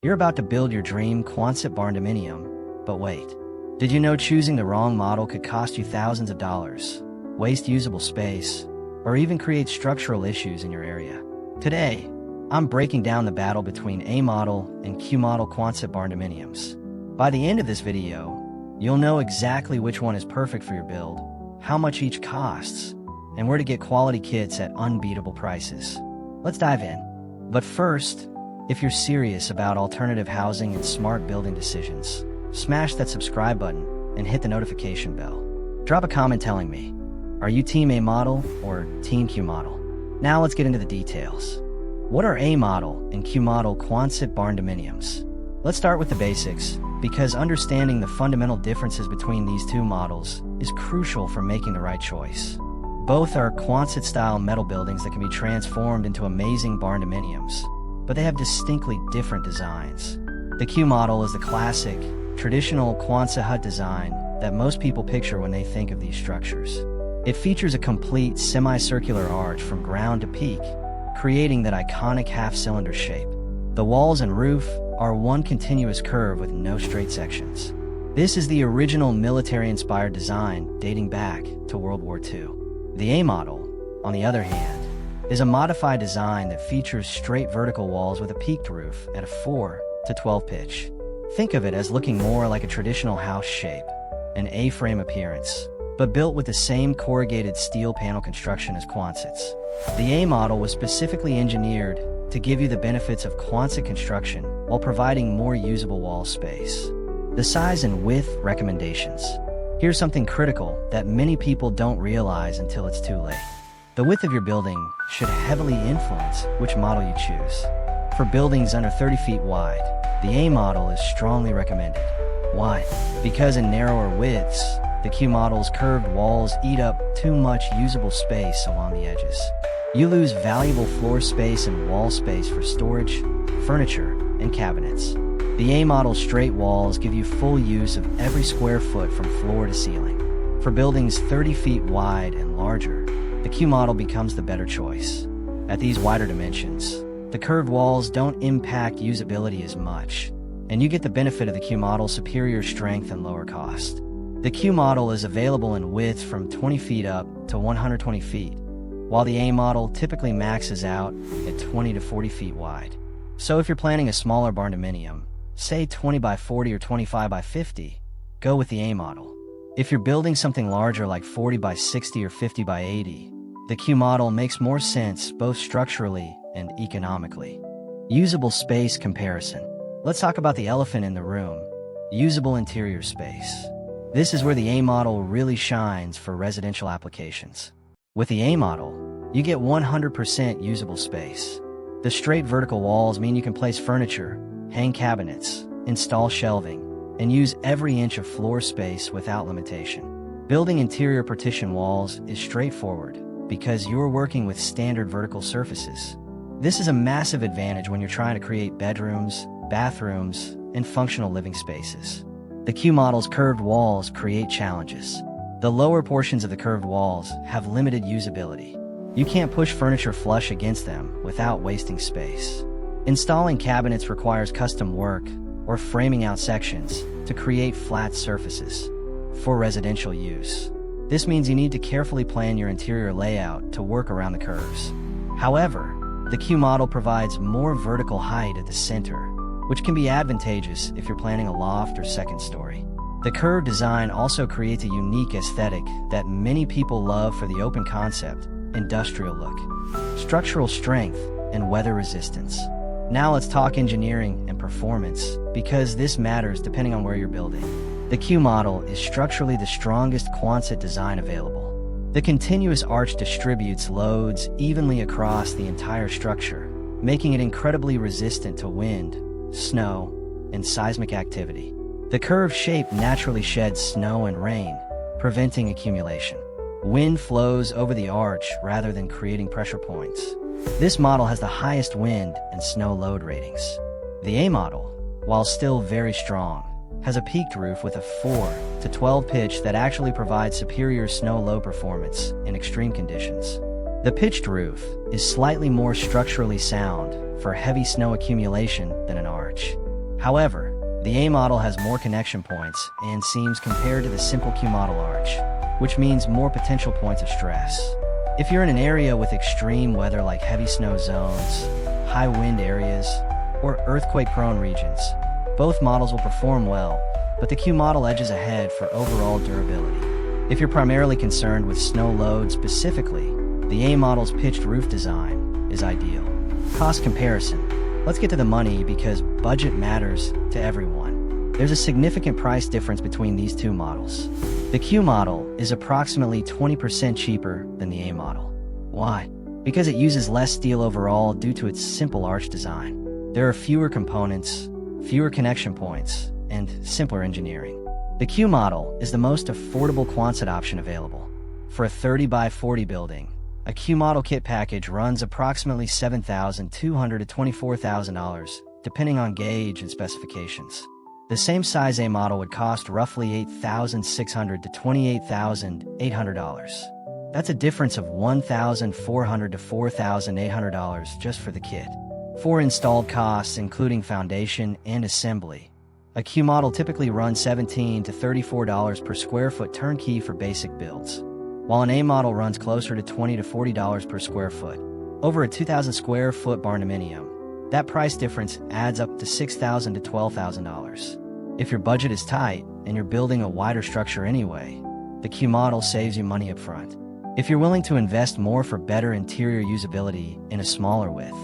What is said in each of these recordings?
You're about to build your dream Quonset Barndominium, but wait. Did you know choosing the wrong model could cost you thousands of dollars, waste usable space, or even create structural issues in your area? Today, I'm breaking down the battle between A-Model and Q-Model Quonset Barndominiums. By the end of this video, you'll know exactly which one is perfect for your build, how much each costs, and where to get quality kits at unbeatable prices. Let's dive in. But first, if you're serious about alternative housing and smart building decisions, smash that subscribe button and hit the notification bell. Drop a comment telling me, are you Team A-Model or Team Q-Model? Now let's get into the details. What are A-Model and Q-Model Quonset Barndominiums? Let's start with the basics, because understanding the fundamental differences between these two models is crucial for making the right choice. Both are Quonset-style metal buildings that can be transformed into amazing barndominiums, but they have distinctly different designs. The Q-Model is the classic, traditional Quonset hut design that most people picture when they think of these structures. It features a complete semicircular arch from ground to peak, creating that iconic half-cylinder shape. The walls and roof are one continuous curve with no straight sections. This is the original military-inspired design dating back to World War II. The A-Model, on the other hand, is a modified design that features straight vertical walls with a peaked roof at a 4 to 12 pitch. Think of it as looking more like a traditional house shape, an A-frame appearance, but built with the same corrugated steel panel construction as Quonsets. The A-Model was specifically engineered to give you the benefits of Quonset construction while providing more usable wall space. The size and width recommendations. Here's something critical that many people don't realize until it's too late. The width of your building should heavily influence which model you choose. For buildings under 30 feet wide, the A-Model is strongly recommended. Why? Because in narrower widths, the Q-Model's curved walls eat up too much usable space along the edges. You lose valuable floor space and wall space for storage, furniture, and cabinets. The A-Model's straight walls give you full use of every square foot from floor to ceiling. For buildings 30 feet wide and larger, the Q-Model becomes the better choice. At these wider dimensions, the curved walls don't impact usability as much, and you get the benefit of the Q-Model's superior strength and lower cost. The Q-Model is available in width from 20 feet up to 120 feet, while the A-Model typically maxes out at 20 to 40 feet wide. So if you're planning a smaller barndominium, say 20 by 40 or 25 by 50, go with the A-Model. If you're building something larger like 40 by 60 or 50 by 80, the Q-Model makes more sense both structurally and economically. Usable space comparison. Let's talk about the elephant in the room, usable interior space. This is where the A-Model really shines for residential applications. With the A-Model, you get 100% usable space. The straight vertical walls mean you can place furniture, hang cabinets, install shelving, and use every inch of floor space without limitation. Building interior partition walls is straightforward because you're working with standard vertical surfaces. This is a massive advantage when you're trying to create bedrooms, bathrooms, and functional living spaces. The Q-Model's curved walls create challenges. The lower portions of the curved walls have limited usability. You can't push furniture flush against them without wasting space. Installing cabinets requires custom work or framing out sections to create flat surfaces. For residential use, this means you need to carefully plan your interior layout to work around the curves. However, the Q-Model provides more vertical height at the center, which can be advantageous if you're planning a loft or second story. The curved design also creates a unique aesthetic that many people love for the open concept, industrial look, structural strength, and weather resistance. Now let's talk engineering and performance, because this matters depending on where you're building. The Q-Model is structurally the strongest Quonset design available. The continuous arch distributes loads evenly across the entire structure, making it incredibly resistant to wind, snow, and seismic activity. The curved shape naturally sheds snow and rain, preventing accumulation. Wind flows over the arch rather than creating pressure points. This model has the highest wind and snow load ratings. The A-Model, while still very strong, has a peaked roof with a 4 to 12 pitch that actually provides superior snow low performance in extreme conditions. The pitched roof is slightly more structurally sound for heavy snow accumulation than an arch. However, the A model has more connection points and seams compared to the simple Q model arch, which means more potential points of stress. If you're in an area with extreme weather like heavy snow zones, high wind areas, or earthquake-prone regions, both models will perform well, but the Q model edges ahead for overall durability. If you're primarily concerned with snow load specifically, the A model's pitched roof design is ideal. Cost comparison. Let's get to the money because budget matters to everyone. There's a significant price difference between these two models. The Q model is approximately 20% cheaper than the A model. Why? Because it uses less steel overall due to its simple arch design. There are fewer components, fewer connection points, and simpler engineering. The Q model is the most affordable Quonset option available. For a 30 by 40 building, a Q model kit package runs approximately $7,200 to $24,000, depending on gauge and specifications. The same size A model would cost roughly $8,600 to $28,800. That's a difference of $1,400 to $4,800 just for the kit. For installed costs, including foundation and assembly, a Q model typically runs $17 to $34 per square foot turnkey for basic builds, while an A model runs closer to $20 to $40 per square foot. Over a 2,000 square foot barndominium, that price difference adds up to $6,000 to $12,000. If your budget is tight and you're building a wider structure anyway, the Q model saves you money up front. If you're willing to invest more for better interior usability in a smaller width,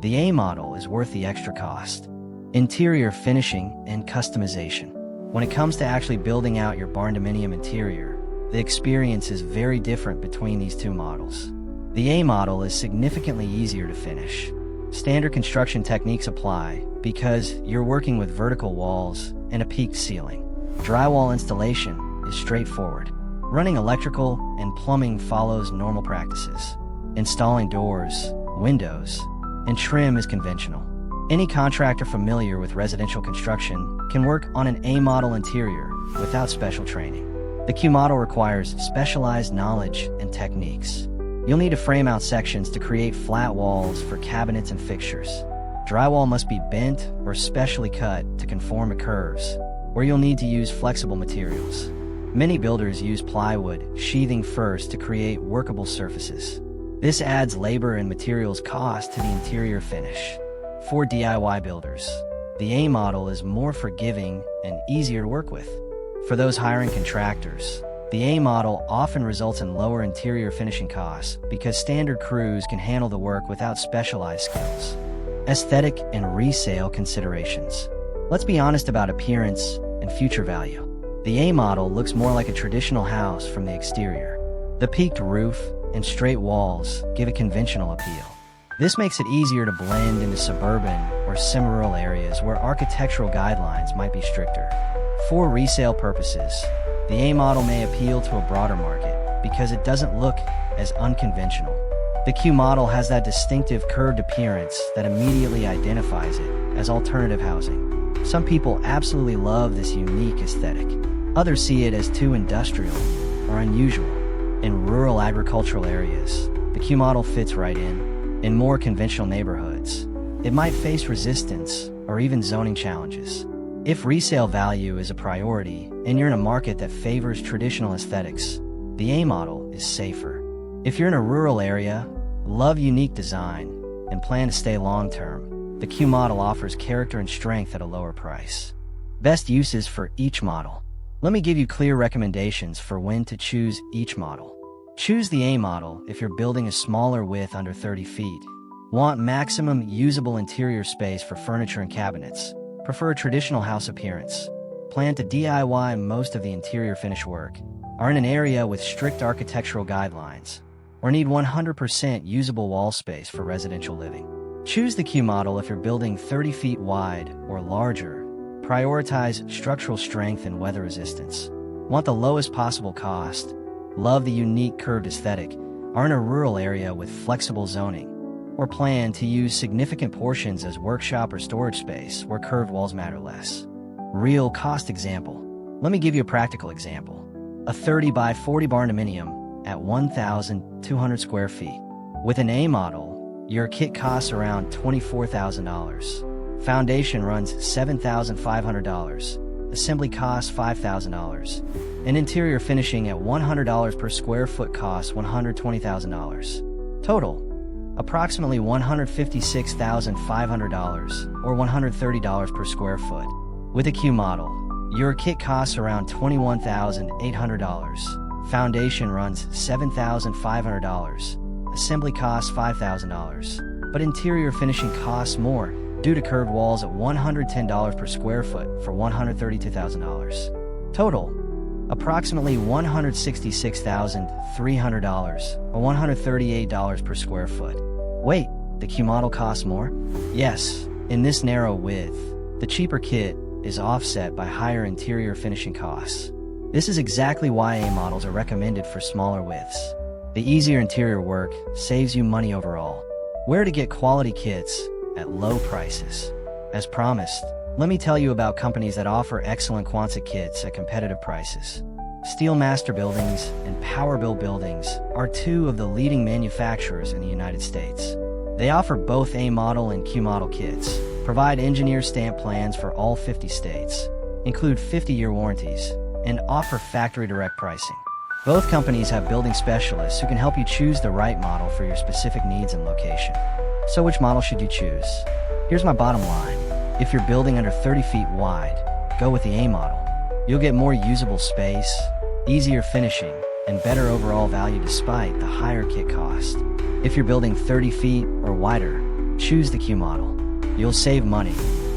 the A model is worth the extra cost. Interior finishing and customization. When it comes to actually building out your barndominium interior, the experience is very different between these two models. The A model is significantly easier to finish. Standard construction techniques apply because you're working with vertical walls and a peaked ceiling. Drywall installation is straightforward. Running electrical and plumbing follows normal practices. Installing doors, windows, and trim is conventional. Any contractor familiar with residential construction can work on an A model interior without special training. The Q model requires specialized knowledge and techniques. You'll need to frame out sections to create flat walls for cabinets and fixtures. Drywall must be bent or specially cut to conform to curves, where you'll need to use flexible materials. Many builders use plywood sheathing first to create workable surfaces. This adds labor and materials cost to the interior finish. For DIY builders, the A model is more forgiving and easier to work with. For those hiring contractors, the A model often results in lower interior finishing costs because standard crews can handle the work without specialized skills. Aesthetic and resale considerations. Let's be honest about appearance and future value. The A model looks more like a traditional house from the exterior. The peaked roof and straight walls give a conventional appeal. This makes it easier to blend into suburban or semi-rural areas where architectural guidelines might be stricter. For resale purposes, the A model may appeal to a broader market because it doesn't look as unconventional. The Q model has that distinctive curved appearance that immediately identifies it as alternative housing. Some people absolutely love this unique aesthetic. Others see it as too industrial or unusual. In rural agricultural areas, the Q model fits right in. In more conventional neighborhoods, it might face resistance or even zoning challenges. If resale value is a priority and you're in a market that favors traditional aesthetics, the A model is safer. If you're in a rural area, love unique design, and plan to stay long-term, the Q model offers character and strength at a lower price. Best uses for each model. Let me give you clear recommendations for when to choose each model. Choose the A model if you're building a smaller width under 30 feet. Want maximum usable interior space for furniture and cabinets. Prefer a traditional house appearance. Plan to DIY most of the interior finish work. Are in an area with strict architectural guidelines. Or need 100% usable wall space for residential living. Choose the Q model if you're building 30 feet wide or larger. Prioritize structural strength and weather resistance. Want the lowest possible cost. Love the unique curved aesthetic, are in a rural area with flexible zoning, or plan to use significant portions as workshop or storage space where curved walls matter less. Real cost example. Let me give you a practical example. A 30 by 40 barndominium at 1,200 square feet. With an A model, your kit costs around $24,000. Foundation runs $7,500. Assembly costs $5,000. And interior finishing at $100 per square foot costs $120,000. Total, approximately $156,500 or $130 per square foot. With a Q model, your kit costs around $21,800. Foundation runs $7,500. Assembly costs $5,000. But interior finishing costs more due to curved walls at $110 per square foot for $132,000. Total, approximately $166,300 or $138 per square foot. Wait, the Q model costs more? Yes, in this narrow width, the cheaper kit is offset by higher interior finishing costs. This is exactly why A-models are recommended for smaller widths. The easier interior work saves you money overall. Where to get quality kits at low prices. As promised, let me tell you about companies that offer excellent Quonset kits at competitive prices. Steel Master Buildings and Powerbuild Buildings are two of the leading manufacturers in the United States. They offer both A-Model and Q-Model kits, provide engineer stamp plans for all 50 states, include 50-year warranties, and offer factory direct pricing. Both companies have building specialists who can help you choose the right model for your specific needs and location. So which model should you choose? Here's my bottom line. If you're building under 30 feet wide, go with the A-Model. You'll get more usable space, easier finishing, and better overall value despite the higher kit cost. If you're building 30 feet or wider, choose the Q-Model. You'll save money,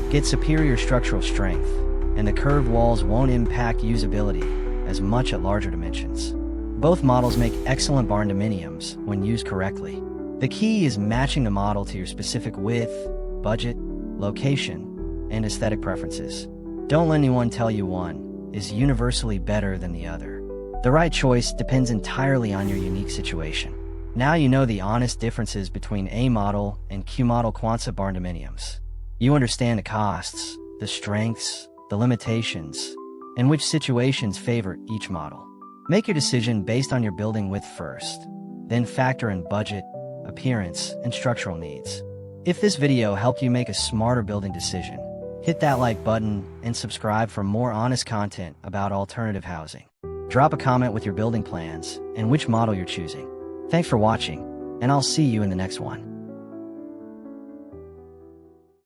get superior structural strength, and the curved walls won't impact usability as much at larger dimensions. Both models make excellent Barndominiums when used correctly. The key is matching the model to your specific width, budget, location, and aesthetic preferences. Don't let anyone tell you one is universally better than the other. The right choice depends entirely on your unique situation. Now you know the honest differences between A-Model and Q-Model Quonset Barndominiums. You understand the costs, the strengths, the limitations, and which situations favor each model. Make your decision based on your building width first, then factor in budget, appearance, and structural needs. If this video helped you make a smarter building decision, hit that like button and subscribe for more honest content about alternative housing. Drop a comment with your building plans and which model you're choosing. Thanks for watching, and I'll see you in the next one.